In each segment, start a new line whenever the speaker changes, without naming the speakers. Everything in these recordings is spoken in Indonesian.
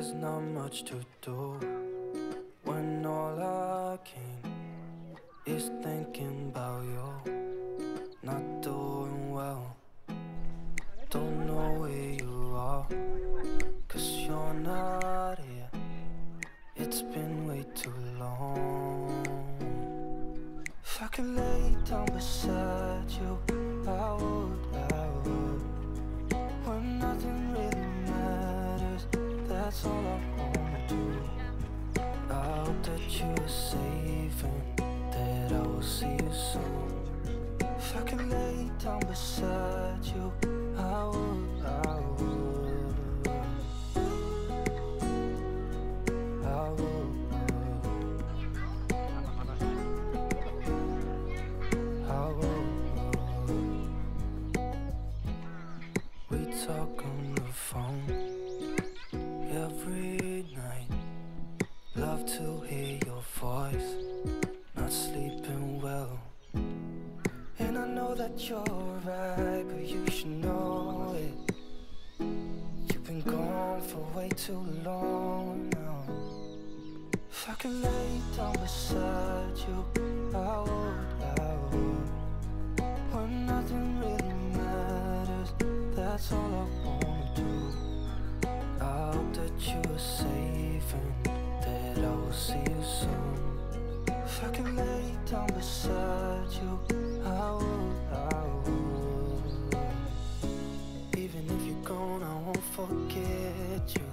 there's not much to do when all I can is thinking about you. Not doing well, don't know where you are, 'cause you're not here. It's been way too long. If I could lay down beside you, I would. When nothing really matters, that's all I wanna do. I hope that you are safe and that I will see you soon. If I could lay down beside you, I would. Talk on the phone every night. Love to hear your voice. Not sleeping well, and I know that you're right, but you should know it. You've been gone for way too long now. If I could lay down beside you, I would. When nothing really matters, that's all I wanna do. I hope that you are safe and that I will see you soon. If I can lay down beside you, I would. Even if you're gone, I won't forget you.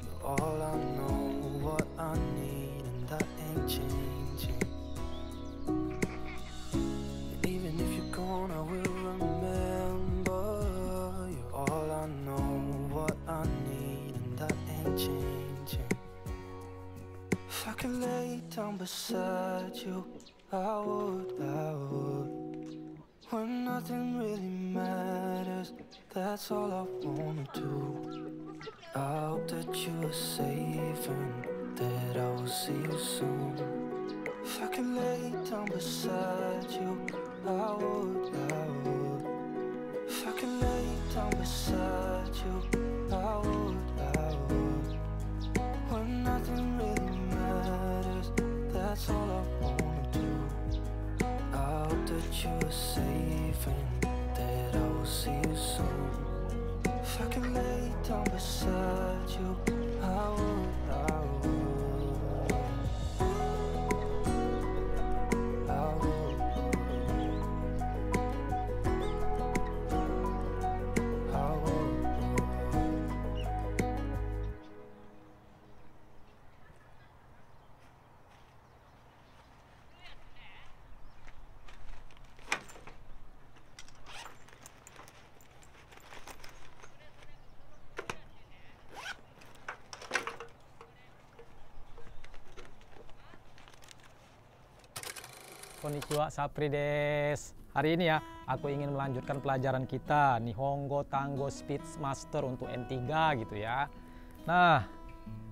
You're all I know, what I need, and that ain't changing. And even if you're gone, I will remember. All I know, what I need, and that ain't changing. If I could lay down beside you, I would. When nothing really matters, that's all I wanna do. I hope that you are safe and that I will see you soon. If I could lay down beside you, I would. If I could lay down beside you, I would. When nothing really matters, that's all I wanna do. I hope that you are safe and that I will see you soon. If I could lay down beside you, I would.
Konnichiwa, Sapri des. Hari ini ya, aku ingin melanjutkan pelajaran kita Nihongo Tango Speech Master untuk N3 gitu ya. Nah,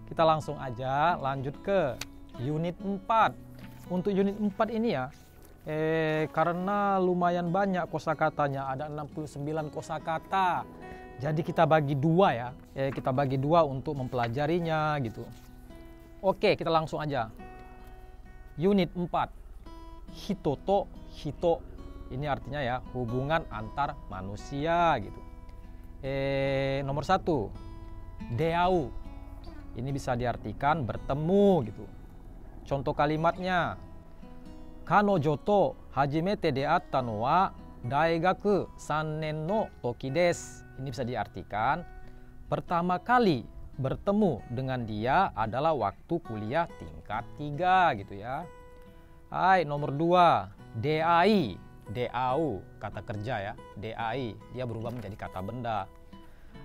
kita langsung aja lanjut ke unit 4. Untuk unit 4 ini ya, karena lumayan banyak kosakatanya, ada 69 kosakata. Jadi kita bagi dua ya, kita bagi dua untuk mempelajarinya gitu. Oke, kita langsung aja. Unit 4. Hito to hito, ini artinya ya hubungan antar manusia gitu. Nomor 1, deau, ini bisa diartikan bertemu gitu. Contoh kalimatnya, kanojo to hajimete deatta no wa daigaku 3 nen no toki desu. Ini bisa diartikan pertama kali bertemu dengan dia adalah waktu kuliah tingkat 3 gitu ya. Hai, nomor 2, dai, deau, kata kerja ya, dai, dia berubah menjadi kata benda.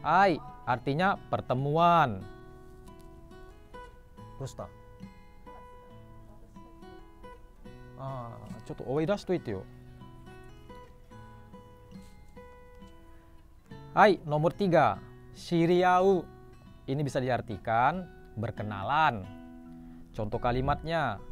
Hai, artinya pertemuan. Dosta? Coba oidasu to ite yo. Hai, nomor 3, shiriau, ini bisa diartikan berkenalan. Contoh kalimatnya,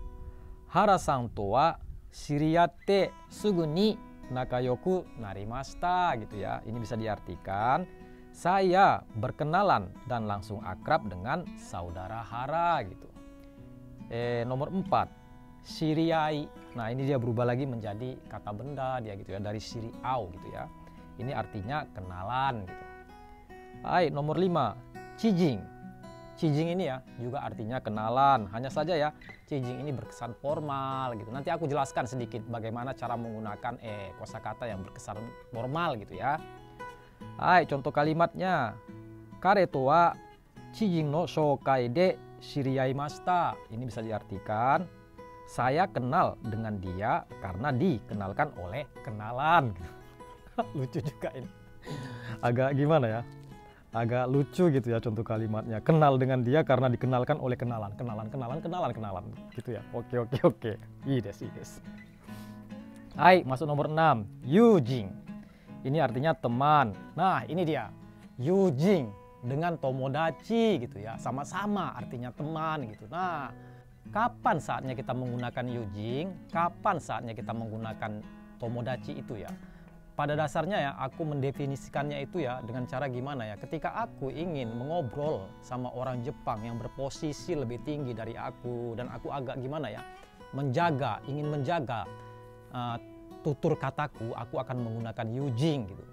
Hara-san to wa shiriatte sugu ni nakayoku narimashita gitu ya. Ini bisa diartikan saya berkenalan dan langsung akrab dengan saudara hara gitu. Nomor 4, siriai. Nah, ini dia berubah lagi menjadi kata benda dia gitu ya, dari siriau gitu ya. Ini artinya kenalan gitu. Nomor 5, cijing. Cijing ini ya juga artinya kenalan. Hanya saja ya, cijing ini berkesan formal gitu. Nanti aku jelaskan sedikit bagaimana cara menggunakan kosakata yang berkesan formal gitu ya. Contoh kalimatnya. Kare to wa cijing no shoukai de shiriaimashita. Ini bisa diartikan saya kenal dengan dia karena dikenalkan oleh kenalan. Lucu juga ini. Agak gimana ya? Agak lucu gitu ya contoh kalimatnya. Kenal dengan dia karena dikenalkan oleh kenalan. Kenalan gitu ya. Oke. Ides. Masuk nomor 6. Yujing. Ini artinya teman. Nah, ini dia. Yujing dengan tomodachi gitu ya. Sama-sama artinya teman gitu. Nah, kapan saatnya kita menggunakan yujing? Kapan saatnya kita menggunakan tomodachi itu ya? Pada dasarnya ya, aku mendefinisikannya itu ya dengan cara gimana ya. Ketika aku ingin mengobrol sama orang Jepang yang berposisi lebih tinggi dari aku, dan aku agak gimana ya, ingin menjaga tutur kataku, aku akan menggunakan yujing gitu.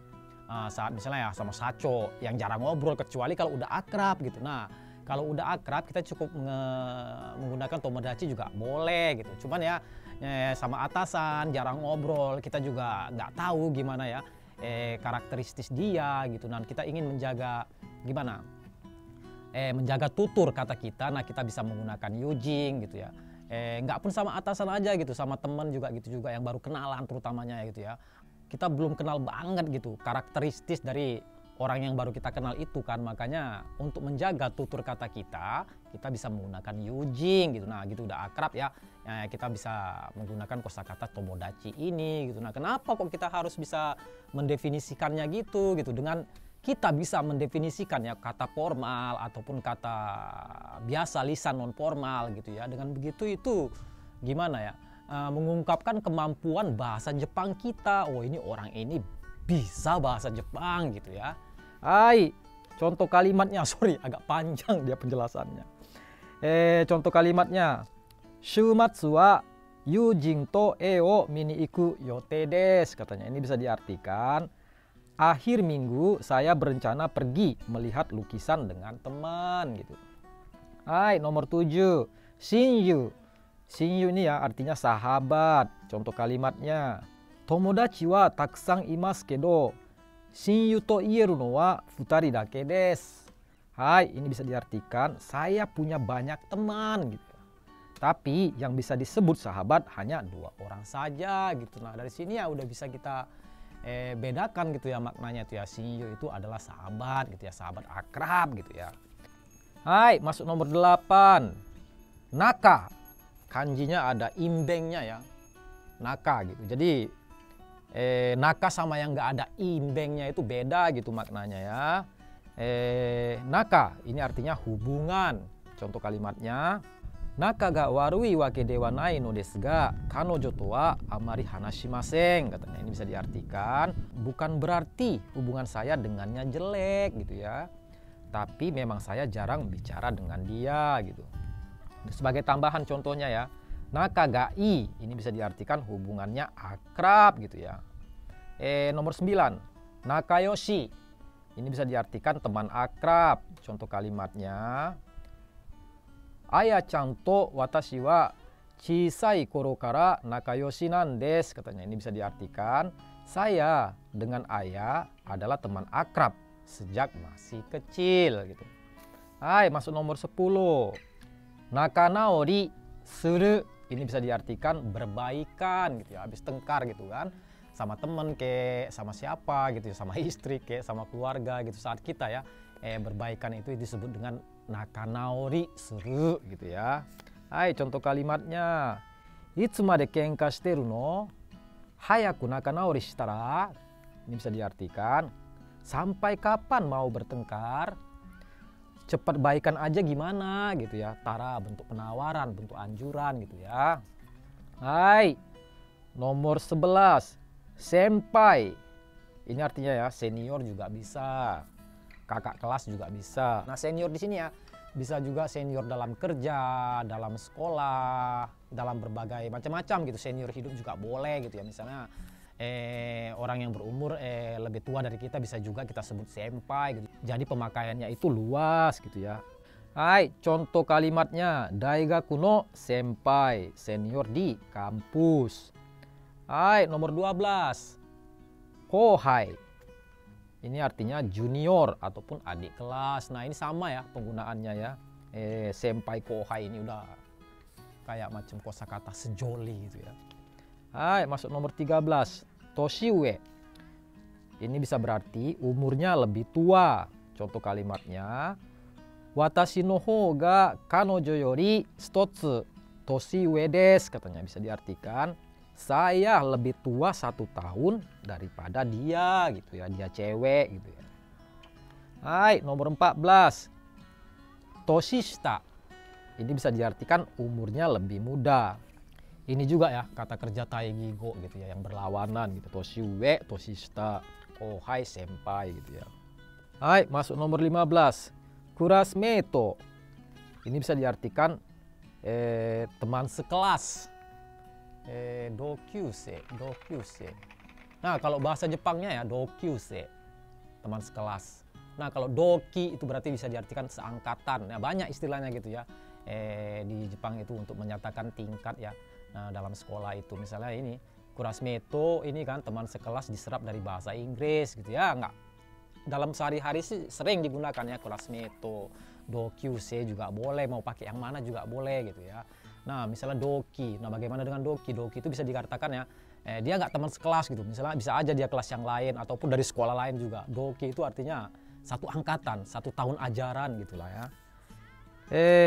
Saat misalnya ya sama sacho yang jarang ngobrol kecuali kalau udah akrab gitu. Nah, kalau udah akrab kita cukup menggunakan tomodachi juga boleh gitu. Cuman ya sama atasan jarang ngobrol, kita juga nggak tahu gimana ya karakteristik dia gitu. Nah, kita ingin menjaga gimana menjaga tutur kata kita. Nah, kita bisa menggunakan yujing gitu ya. Nggak pun sama atasan aja gitu, sama teman juga gitu juga yang baru kenalan terutamanya gitu ya. Kita belum kenal banget gitu karakteristik dari orang yang baru kita kenal itu kan. Makanya untuk menjaga tutur kata kita bisa menggunakan yujing gitu. Nah, gitu udah akrab ya, kita bisa menggunakan kosakata tomodachi ini gitu. Nah, kenapa kok kita harus bisa mendefinisikannya gitu dengan kita bisa mendefinisikan ya kata formal ataupun kata biasa lisan non formal gitu ya. Dengan begitu itu gimana ya, mengungkapkan kemampuan bahasa Jepang kita. Oh, ini orang ini bisa bahasa Jepang gitu ya. Contoh kalimatnya, sorry agak panjang dia penjelasannya. Contoh kalimatnya, Shumatsu wa yujin to e o mini iku yote desu, katanya. Ini bisa diartikan akhir minggu saya berencana pergi melihat lukisan dengan teman gitu. Nomor 7, shinyu. Shinyu ini ya artinya sahabat. Contoh kalimatnya, tomodachi wa takusan imasu kedo shinyu to ieru no wa futari dake desu. Ini bisa diartikan saya punya banyak teman gitu. Tapi yang bisa disebut sahabat hanya 2 orang saja gitu. Nah, dari sini ya udah bisa kita bedakan gitu ya maknanya tuh ya. Shinyu itu adalah sahabat gitu ya, sahabat akrab gitu ya. Masuk nomor 8. Naka. Kanjinya ada imbengnya ya. Naka gitu. Jadi naka sama yang nggak ada imbengnya itu beda gitu maknanya ya. Naka ini artinya hubungan. Contoh kalimatnya, naka ga warui wake de wa nai no desu ga kanojo to wa amari hanashimasen, katanya. Ini bisa diartikan bukan berarti hubungan saya dengannya jelek gitu ya, tapi memang saya jarang bicara dengan dia gitu. Sebagai tambahan contohnya ya, naka ga i ini bisa diartikan hubungannya akrab gitu ya. Nomor 9, nakayoshi. Ini bisa diartikan teman akrab. Contoh kalimatnya, Aya-chan to watashi wa chisai koro kara nakayoshi nan desu, katanya. Ini bisa diartikan saya dengan Ayah adalah teman akrab sejak masih kecil gitu. Masuk nomor 10. Nakanaori suru. Ini bisa diartikan berbaikan gitu ya, habis tengkar gitu kan. Sama temen kek, sama siapa gitu ya, sama istri kek, sama keluarga gitu. Saat kita ya berbaikan itu disebut dengan nakanaori suru gitu ya. Contoh kalimatnya, Itsumade kenka shiteru no hayaku nakanaori shitara. Ini bisa diartikan sampai kapan mau bertengkar, cepat baikan aja gimana gitu ya. Tara bentuk penawaran, bentuk anjuran gitu ya. Nomor 11, senpai. Ini artinya ya senior juga bisa. kakak kelas juga bisa. Nah, senior di sini ya bisa juga senior dalam kerja, dalam sekolah, dalam berbagai macam-macam gitu. Senior hidup juga boleh gitu ya. Misalnya orang yang berumur lebih tua dari kita bisa juga kita sebut senpai gitu. Jadi pemakaiannya itu luas gitu ya. Hai, contoh kalimatnya daigaku no senpai, senior di kampus. Hai, nomor 12. Kohai. Ini artinya junior ataupun adik kelas. Nah, ini sama ya penggunaannya ya. Senpai kohai ini udah kayak macam kosakata sejoli gitu ya. Hai, masuk nomor 13. Toshiue. Ini bisa berarti umurnya lebih tua. Contoh kalimatnya watashi no hou ga kanojo yori hitotsu toshiue desu, katanya bisa diartikan saya lebih tua 1 tahun daripada dia gitu ya, dia cewek gitu ya. Hai, nomor 14. Toshishita. Ini bisa diartikan umurnya lebih muda. Ini juga ya kata kerja taigigo gitu ya, yang berlawanan gitu. Toshiue, toshishita, kohai, senpai gitu ya. Hai, masuk nomor 15. Kurasmeto. Ini bisa diartikan teman sekelas. Dokyuse. Nah, kalau bahasa Jepangnya ya dokyuse, teman sekelas. Nah, kalau doki itu berarti bisa diartikan seangkatan. Nah, banyak istilahnya gitu ya di Jepang itu untuk menyatakan tingkat ya. Nah, dalam sekolah itu misalnya ini kurasmeto, ini kan teman sekelas diserap dari bahasa Inggris gitu ya. Enggak, dalam sehari-hari sih sering digunakan ya kurasmeto. Dokyuse juga boleh, mau pakai yang mana juga boleh gitu ya. Nah, misalnya doki. Nah, bagaimana dengan doki? Doki itu bisa dikatakan ya dia nggak teman sekelas gitu. Misalnya bisa aja dia kelas yang lain ataupun dari sekolah lain juga. Doki itu artinya satu angkatan, 1 tahun ajaran gitulah ya.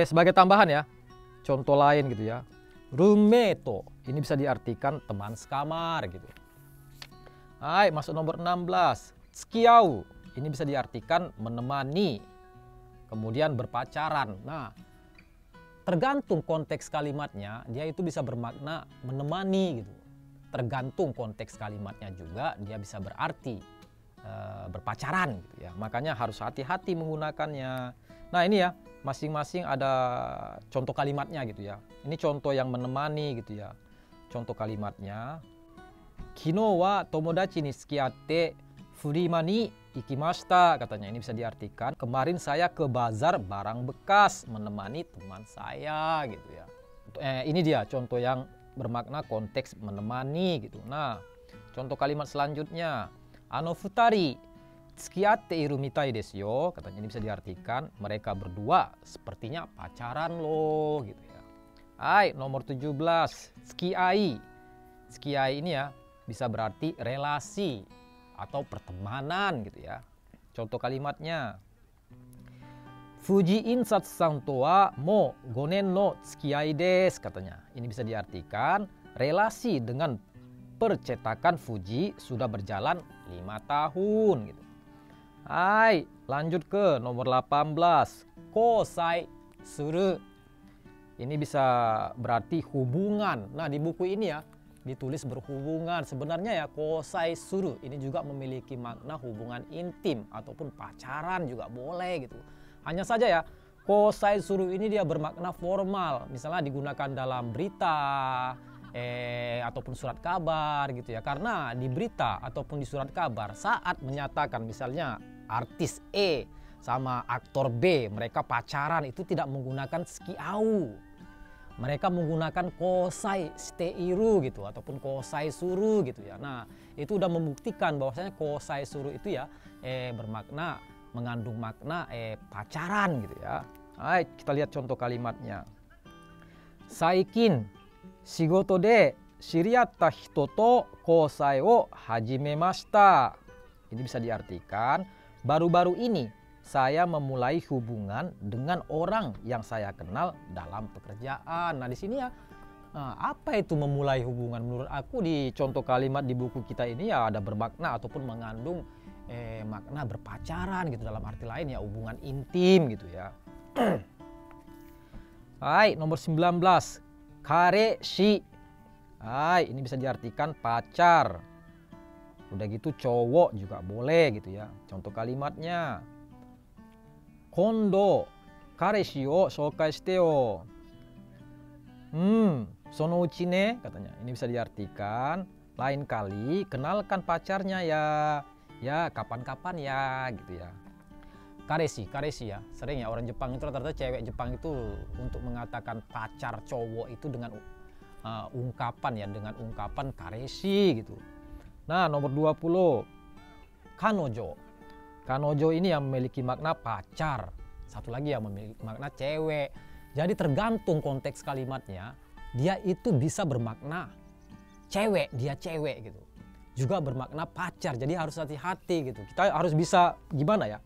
Sebagai tambahan ya, contoh lain gitu ya. Roommate. Ini bisa diartikan teman sekamar gitu. Hai, masuk nomor 16. Tsukiau. Ini bisa diartikan menemani, kemudian berpacaran. Nah, tergantung konteks kalimatnya, dia itu bisa bermakna menemani gitu. Tergantung konteks kalimatnya juga, dia bisa berarti berpacaran gitu ya. Makanya harus hati-hati menggunakannya. Nah, ini ya, masing-masing ada contoh kalimatnya gitu ya. Ini contoh yang menemani gitu ya. Contoh kalimatnya, Kino wa tomodachi ni tsukiatte furima ni ikimashita, katanya. Ini bisa diartikan kemarin saya ke bazar barang bekas menemani teman saya gitu ya. Ini dia contoh yang bermakna konteks menemani gitu. Nah, contoh kalimat selanjutnya, ano futari tsukiatte iru mitai desu yo, katanya. Ini bisa diartikan mereka berdua sepertinya pacaran loh gitu ya. Hai, nomor 17. Tsukiai. Tsukiai ini ya bisa berarti relasi atau pertemanan gitu ya. Contoh kalimatnya, Fuji Insatsu-san to wa mo 5 nen no tsukiai desu, katanya. Ini bisa diartikan relasi dengan percetakan Fuji sudah berjalan 5 tahun gitu. Hai, lanjut ke nomor 18. Kosai suru. Ini bisa berarti hubungan. Nah, di buku ini ya ditulis berhubungan. Sebenarnya ya kosai suru ini juga memiliki makna hubungan intim ataupun pacaran juga boleh gitu. Hanya saja ya kosai suru ini dia bermakna formal. Misalnya digunakan dalam berita ataupun surat kabar gitu ya. Karena di berita ataupun di surat kabar saat menyatakan misalnya artis E sama aktor B mereka pacaran itu tidak menggunakan tsukiau. Mereka menggunakan kosai shiteiru gitu ataupun kosai suru gitu ya. Nah, itu udah membuktikan bahwasanya kosai suru itu ya bermakna mengandung makna pacaran gitu ya. Hai, kita lihat contoh kalimatnya. Saikin shigoto de shiriatta hito to kosai wo hajimemashita. Ini bisa diartikan baru-baru ini saya memulai hubungan dengan orang yang saya kenal dalam pekerjaan. Nah, di sini ya, apa itu memulai hubungan? Menurut aku di contoh kalimat di buku kita ini ya ada bermakna ataupun mengandung makna berpacaran gitu, dalam arti lain ya hubungan intim gitu ya. Hai, nomor 19. Kareshi. Hai, ini bisa diartikan pacar. Udah gitu cowok juga boleh gitu ya. Contoh kalimatnya, kondo kareshi o shoukai shite yo. Sono uchi ne, katanya. Ini bisa diartikan, lain kali kenalkan pacarnya ya. Ya, kapan-kapan ya, gitu ya. Kareshi ya. Sering ya orang Jepang itu rata-rata cewek Jepang itu untuk mengatakan pacar cowok itu dengan ungkapan ya, dengan ungkapan kareshi gitu. Nah, nomor 20. Kanojo. Kanojo ini yang memiliki makna pacar. Satu lagi yang memiliki makna cewek. Jadi tergantung konteks kalimatnya, dia itu bisa bermakna cewek, dia cewek gitu. Juga bermakna pacar, jadi harus hati-hati gitu. Kita harus bisa gimana ya?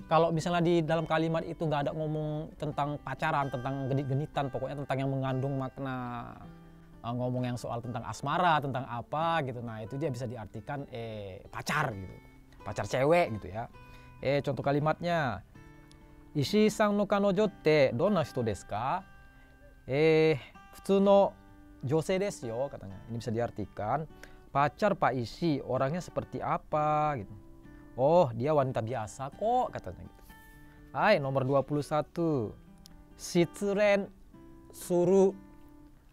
Kalau misalnya di dalam kalimat itu nggak ada ngomong tentang pacaran, tentang genit-genitan, pokoknya tentang yang mengandung makna ngomong yang soal tentang asmara, tentang apa gitu. Nah itu dia bisa diartikan pacar gitu, pacar cewek gitu ya. Contoh kalimatnya, Ishii-san no kanojo te donna hito desu ka? Futsu no josei desu yo, katanya. Ini bisa diartikan, pacar Pak Isi orangnya seperti apa gitu. Oh, dia wanita biasa kok, katanya gitu. Hai, nomor 21. Shitsuren suru.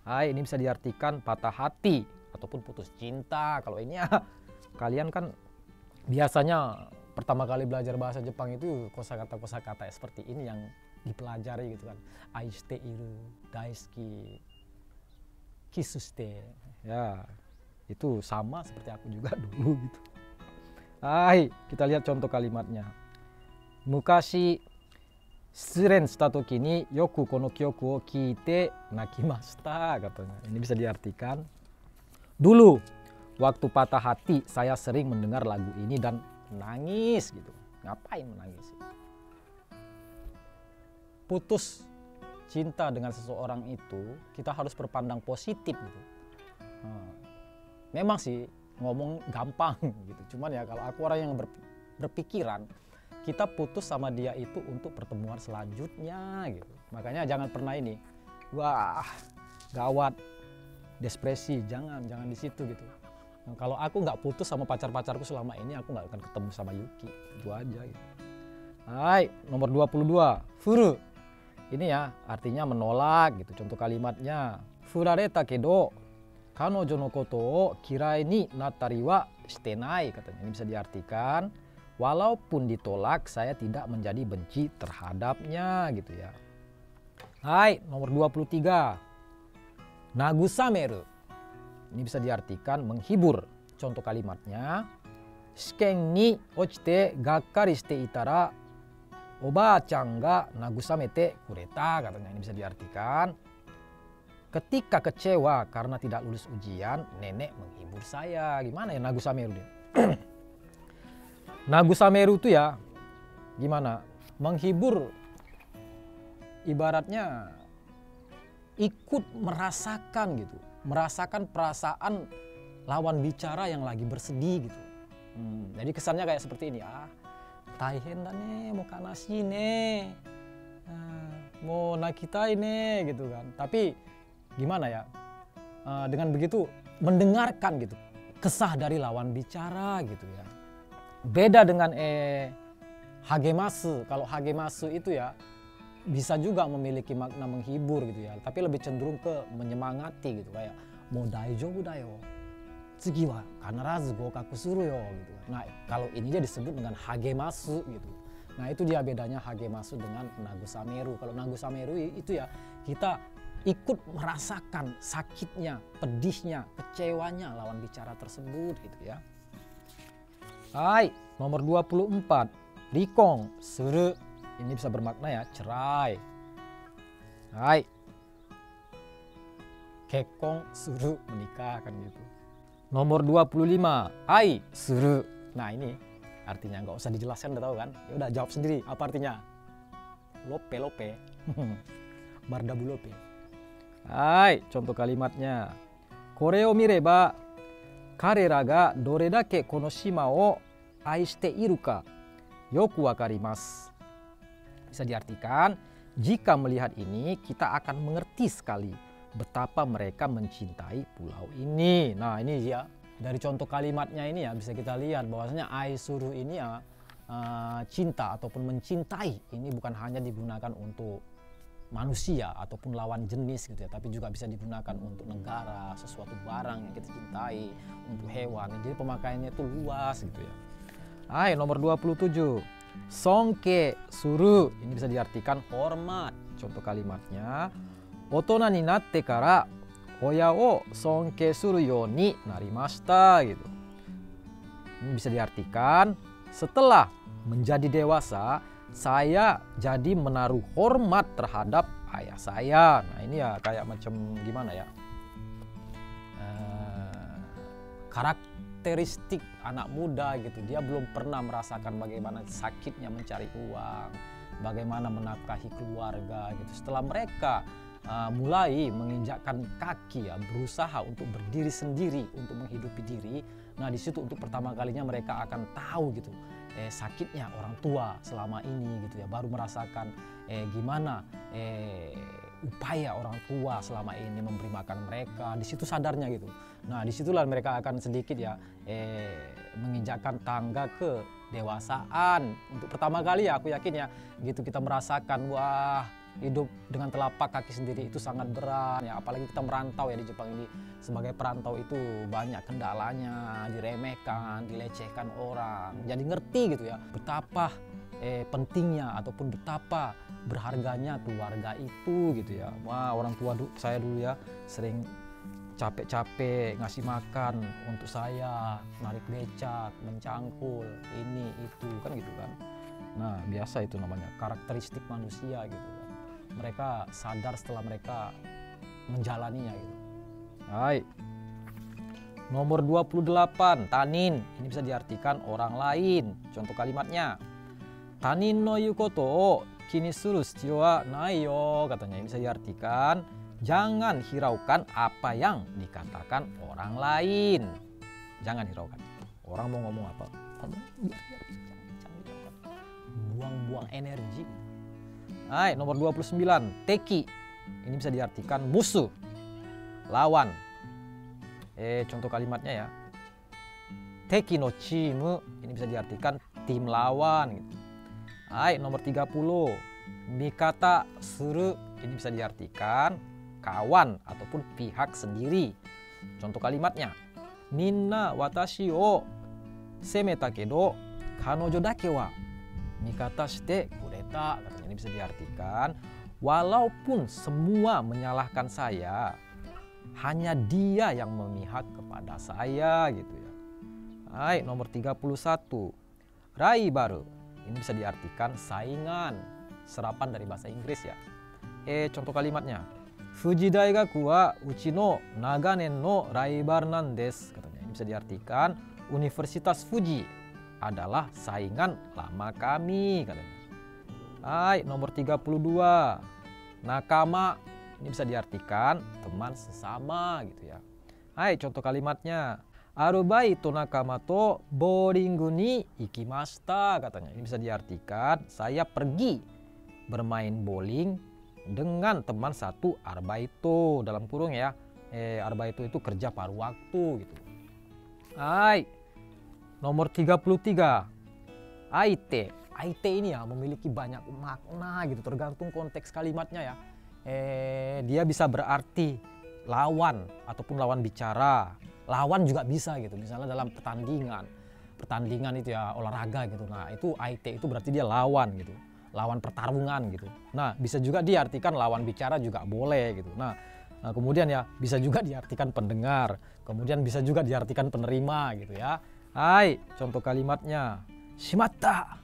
Hai, ini bisa diartikan patah hati ataupun putus cinta. Kalau ini ya kalian kan biasanya pertama kali belajar bahasa Jepang itu kosakata seperti ini yang dipelajari gitu kan. Aishite iru, daisuki, kisuste. Ya, itu sama seperti aku juga dulu gitu. Hai, kita lihat contoh kalimatnya. Mukashi shitsuren shita toki ni yoku kono kyoku o kiite nakimashita, katanya. Ini bisa diartikan, dulu waktu patah hati saya sering mendengar lagu ini dan nangis gitu. Ngapain menangis? Putus cinta dengan seseorang itu kita harus berpandang positif gitu. Memang sih ngomong gampang gitu. Cuman ya kalau aku orang yang berpikiran kita putus sama dia itu untuk pertemuan selanjutnya gitu. Makanya jangan pernah ini, wah gawat, depresi, jangan di situ gitu. Nah, kalau aku nggak putus sama pacar-pacarku selama ini, aku nggak akan ketemu sama Yuki. Itu aja gitu. Hai, nomor 22. Furu. Ini ya, artinya menolak gitu. Contoh kalimatnya. Furareta kedo kanojo no koto o kirai ni nattari wa shitenai, katanya. Ini bisa diartikan, walaupun ditolak, saya tidak menjadi benci terhadapnya gitu ya. Hai, nomor 23. Nagusameru. Ini bisa diartikan menghibur. Contoh kalimatnya, shiken ni ochite gakkari shite itara oba-chan ga nagusamete kureta, katanya. Ini bisa diartikan, ketika kecewa karena tidak lulus ujian, nenek menghibur saya. Gimana ya nagusameru dia? Nagusameru itu ya gimana? Menghibur ibaratnya ikut merasakan gitu. Merasakan perasaan lawan bicara yang lagi bersedih gitu. Jadi kesannya kayak seperti ini, taihen da ne, mau kanashi ne, mau nakitai ne gitu kan. Tapi gimana ya, dengan begitu mendengarkan gitu kesah dari lawan bicara gitu ya. Beda dengan hagemasu. Kalau hagemasu itu ya bisa juga memiliki makna menghibur gitu ya, tapi lebih cenderung ke menyemangati gitu, kayak mo daijoubu da yo, tsugi wa kanarazu gokaku suru yo gitu. Nah, kalau ini dia disebut dengan hagemasu gitu. Nah, itu dia bedanya hagemasu dengan nagusameru. Kalau nagusameru itu ya kita ikut merasakan sakitnya, pedihnya, kecewanya lawan bicara tersebut gitu ya. Hai, nomor 24. Rikong suru. Ini bisa bermakna ya cerai. Hai. Kekkon suru, menikah kan gitu. Nomor 25. Ai suru. Nah, ini artinya nggak usah dijelaskan, udah tahu kan? Ya udah jawab sendiri apa artinya. Lope. Bardabu lope. Hai, contoh kalimatnya. Kore o mireba karera ga dore dake kono shima o aishite iru ka yoku wakarimasu. Bisa diartikan, jika melihat ini kita akan mengerti sekali betapa mereka mencintai pulau ini. Nah, ini ya dari contoh kalimatnya ini ya bisa kita lihat bahwasanya aisuru ini ya cinta ataupun mencintai ini bukan hanya digunakan untuk manusia ataupun lawan jenis gitu ya, tapi juga bisa digunakan untuk negara, sesuatu barang yang kita cintai, untuk hewan. Jadi pemakaiannya itu luas gitu ya. Hai, nomor 27. Songke suru, ini bisa diartikan hormat. Contoh kalimatnya, otona ni natte kara hoya o songke suru yo ni narimashita gitu. Ini bisa diartikan setelah menjadi dewasa, saya jadi menaruh hormat terhadap ayah saya. Nah ini ya kayak macam gimana ya, karakteristik anak muda gitu. Dia belum pernah merasakan bagaimana sakitnya mencari uang, bagaimana menafkahi keluarga gitu. Setelah mereka mulai menginjakkan kaki ya, berusaha untuk berdiri sendiri, untuk menghidupi diri. Nah di situ untuk pertama kalinya mereka akan tahu gitu sakitnya orang tua selama ini gitu ya, baru merasakan gimana upaya orang tua selama ini memberi makan mereka. Di situ sadarnya gitu. Nah disitulah mereka akan sedikit ya menginjakkan tangga ke dewasaan. Untuk pertama kali ya aku yakin ya gitu, kita merasakan wah hidup dengan telapak kaki sendiri itu sangat berat ya, apalagi kita merantau ya di Jepang ini. Sebagai perantau itu banyak kendalanya, diremehkan, dilecehkan orang. Jadi ngerti gitu ya betapa pentingnya ataupun betapa berharganya keluarga itu gitu ya. Wah orang tua saya dulu ya sering capek-capek ngasih makan untuk saya, narik becak, mencangkul, ini itu kan gitu kan. Nah biasa itu namanya karakteristik manusia gitu kan. Mereka sadar setelah mereka menjalaninya gitu. Hai. Nomor 28, tanin. Ini bisa diartikan orang lain. Contoh kalimatnya. Tanin no yukoto o kini suru shitio wa nai yo. Katanya ini bisa diartikan jangan hiraukan apa yang dikatakan orang lain. Jangan hiraukan. Orang mau ngomong apa? Buang-buang energi. Hai, nomor 29, teki. Ini bisa diartikan musuh, lawan. Contoh kalimatnya ya. Teki no chimu, ini bisa diartikan tim lawan gitu. Hai, nomor 30, mikata suru, ini bisa diartikan kawan ataupun pihak sendiri. Contoh kalimatnya, minna watashi o semeta kedo kanojo dake wa mikata shite kureta. Katanya ini bisa diartikan walaupun semua menyalahkan saya, hanya dia yang memihak kepada saya gitu ya. Hai, nomor 31, raibaru. Ini bisa diartikan saingan, serapan dari bahasa Inggris ya. Contoh kalimatnya, Fuji Daigaku wa uchi no naganen no raibar nan desu. Katanya ini bisa diartikan Universitas Fuji adalah saingan lama kami katanya. Hai, nomor 32, nakama. Ini bisa diartikan teman sesama gitu ya. Hai, contoh kalimatnya, arubaito nakama to bowlingu ni ikimashita. Katanya ini bisa diartikan saya pergi bermain bowling dengan teman satu arbaito, dalam kurung ya. Arbaito itu kerja paruh waktu gitu. Hai, nomor 33, aite. Aite ini ya memiliki banyak makna gitu, tergantung konteks kalimatnya ya. Dia bisa berarti lawan ataupun lawan bicara. Lawan juga bisa gitu, misalnya dalam pertandingan itu ya, olahraga gitu. Nah itu aite itu berarti dia lawan gitu, lawan pertarungan gitu. Nah bisa juga diartikan lawan bicara juga boleh gitu. Nah kemudian ya bisa juga diartikan pendengar, kemudian bisa juga diartikan penerima gitu ya. Hai, contoh kalimatnya, shimatta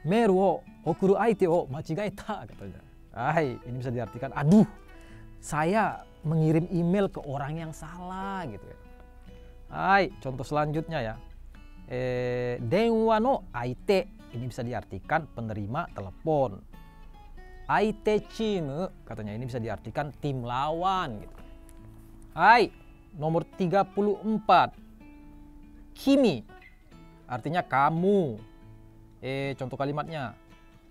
meru o okuru aite o machigaeta. Katanya. Hai, ini bisa diartikan aduh, saya mengirim email ke orang yang salah gitu ya. Hai, contoh selanjutnya ya. Denwa no aite, ini bisa diartikan penerima telepon. Aite chimu, katanya ini bisa diartikan tim lawan gitu. Hai, nomor 34. Kimi, artinya kamu. Contoh kalimatnya.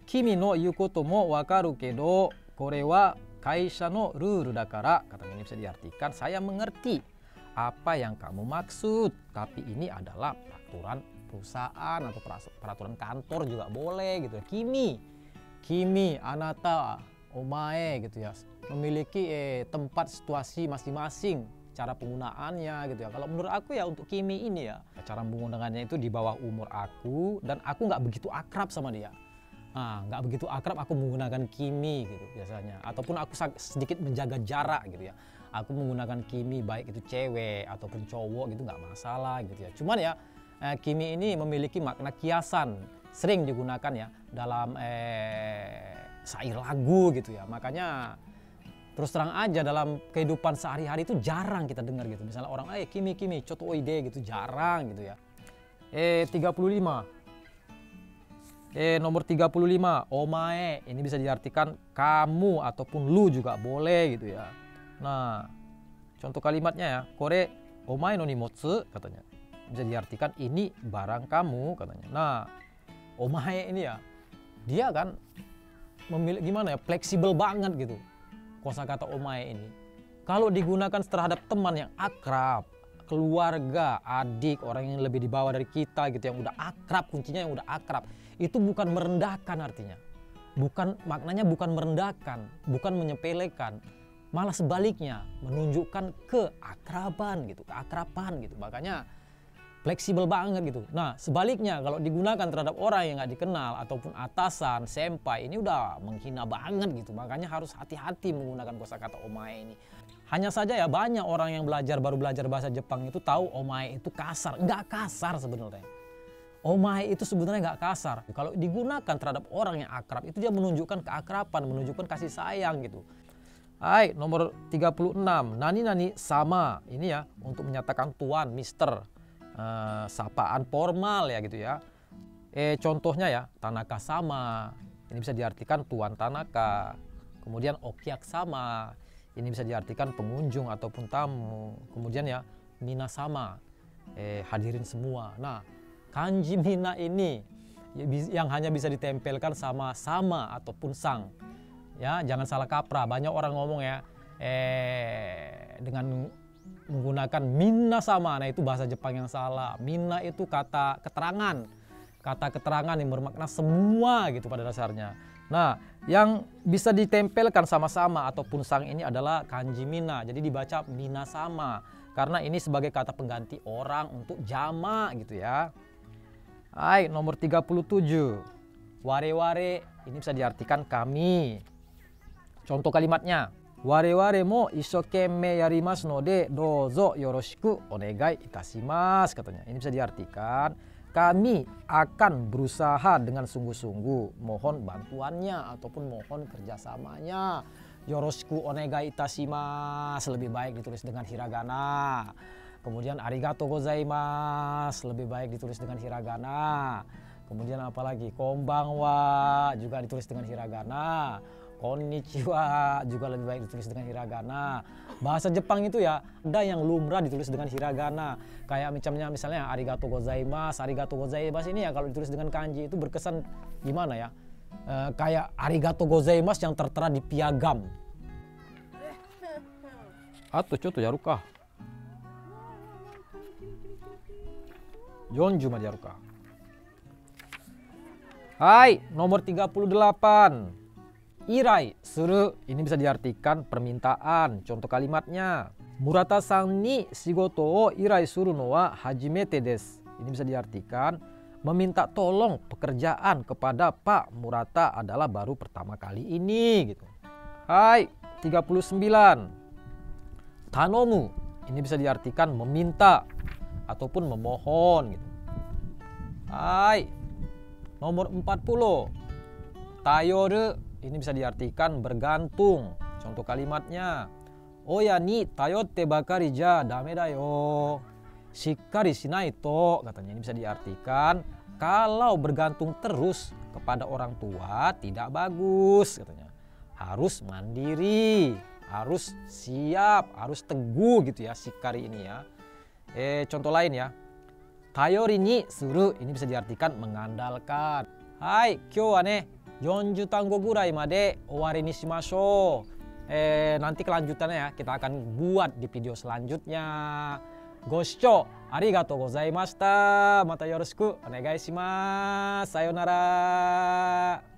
Kimi no yukoto mo wakaru kedo kore wa kaisha no ruru dakara. Katanya ini bisa diartikan saya mengerti apa yang kamu maksud. Tapi ini adalah peraturan perusahaan atau peraturan kantor juga boleh gitu ya. Kimi, anata, omae gitu ya. Memiliki tempat situasi masing-masing cara penggunaannya gitu ya. Kalau menurut aku ya untuk kimi ini ya, cara menggunakannya itu di bawah umur aku dan aku nggak begitu akrab sama dia. Nah, nggak begitu akrab aku menggunakan kimi gitu biasanya. Ataupun aku sedikit menjaga jarak gitu ya. Aku menggunakan kimi baik itu cewek ataupun cowok gitu nggak masalah gitu ya. Cuman ya kimi ini memiliki makna kiasan, sering digunakan ya dalam syair lagu gitu ya. Makanya terus terang aja dalam kehidupan sehari-hari itu jarang kita dengar gitu. Misalnya orang kimi choto oide gitu, jarang gitu ya. 35. Nomor 35, omae. Ini bisa diartikan kamu ataupun lu juga boleh gitu ya. Nah, contoh kalimatnya ya, kore omae no nimotsu katanya. Bisa diartikan ini barang kamu katanya. Nah, omae ini ya, dia kan memiliki gimana ya, fleksibel banget gitu. Kosakata omae ini. Kalau digunakan terhadap teman yang akrab, keluarga, adik, orang yang lebih di bawah dari kita gitu, yang udah akrab, kuncinya yang udah akrab, itu bukan merendahkan artinya. Maknanya bukan merendahkan, bukan menyepelekan, malah sebaliknya menunjukkan keakraban gitu, keakraban gitu. Makanya fleksibel banget gitu. Nah, sebaliknya kalau digunakan terhadap orang yang nggak dikenal ataupun atasan, senpai, ini udah menghina banget gitu. Makanya harus hati-hati menggunakan kosakata omae ini. Hanya saja ya banyak orang yang baru belajar bahasa Jepang itu tahu omae itu kasar. Nggak kasar sebenarnya. Omae itu sebenarnya nggak kasar. Kalau digunakan terhadap orang yang akrab itu dia menunjukkan keakraban, menunjukkan kasih sayang gitu. Hai, nomor 36. Nani sama. Ini ya untuk menyatakan tuan, mister. Sapaan formal ya gitu ya. Contohnya ya, Tanaka sama. Ini bisa diartikan tuan Tanaka. Kemudian okiak sama. Ini bisa diartikan pengunjung ataupun tamu. Kemudian ya, mina sama. Hadirin semua. Nah, kanji mina ini yang hanya bisa ditempelkan sama ataupun sang. Ya, jangan salah kaprah. Banyak orang ngomong ya dengan menggunakan minna sama. Nah, itu bahasa Jepang yang salah. Minna itu kata keterangan yang bermakna semua gitu pada dasarnya. Nah, yang bisa ditempelkan sama ataupun sang ini adalah kanji mina. Jadi dibaca mina sama karena ini sebagai kata pengganti orang untuk jama gitu ya. Hai, nomor 37. Ware ini bisa diartikan kami. Contoh kalimatnya. Wareware mo isokemme yarimasu node dozo yoroshiku onegai itasimasu katanya. Ini bisa diartikan kami akan berusaha dengan sungguh-sungguh, mohon bantuannya ataupun mohon kerjasamanya. Yoroshiku onegai itasimasu lebih baik ditulis dengan hiragana. Kemudian arigatou gozaimasu lebih baik ditulis dengan hiragana. Kemudian apalagi konbanwa juga ditulis dengan hiragana. Konnichiwa juga lebih baik ditulis dengan hiragana. Bahasa Jepang itu ya ada yang lumrah ditulis dengan hiragana. Kayak misalnya arigatou gozaimasu ini ya kalau ditulis dengan kanji itu berkesan gimana ya? Kayak arigatou gozaimasu yang tertera di piagam. Atau coto yaruka. Yonju ma yaruka. Hai, nomor 38. Irai suru ini bisa diartikan permintaan. Contoh kalimatnya, Murata-san ni shigoto o irai suru no wa hajimete desu. Ini bisa diartikan meminta tolong pekerjaan kepada Pak Murata adalah baru pertama kali ini gitu. Hai, 39. Tanomu ini bisa diartikan meminta ataupun memohon gitu. Hai, nomor 40. Tayoru ini bisa diartikan bergantung. Contoh kalimatnya, oya ni tayotte bakari ja dame da yo. Shikkari shinai to katanya. Ini bisa diartikan kalau bergantung terus kepada orang tua tidak bagus katanya. Harus mandiri, harus siap, harus teguh gitu ya shikkari ini ya. Contoh lain ya. Tayori ni suru ini bisa diartikan mengandalkan. Hai, kyou wa ne 40 tango gurai made owari ni shimashou. nanti kelanjutannya ya kita akan buat di video selanjutnya. Gosho arigatou gozaimashita. Mata yoroshiku onegai shimasu. Sayonara.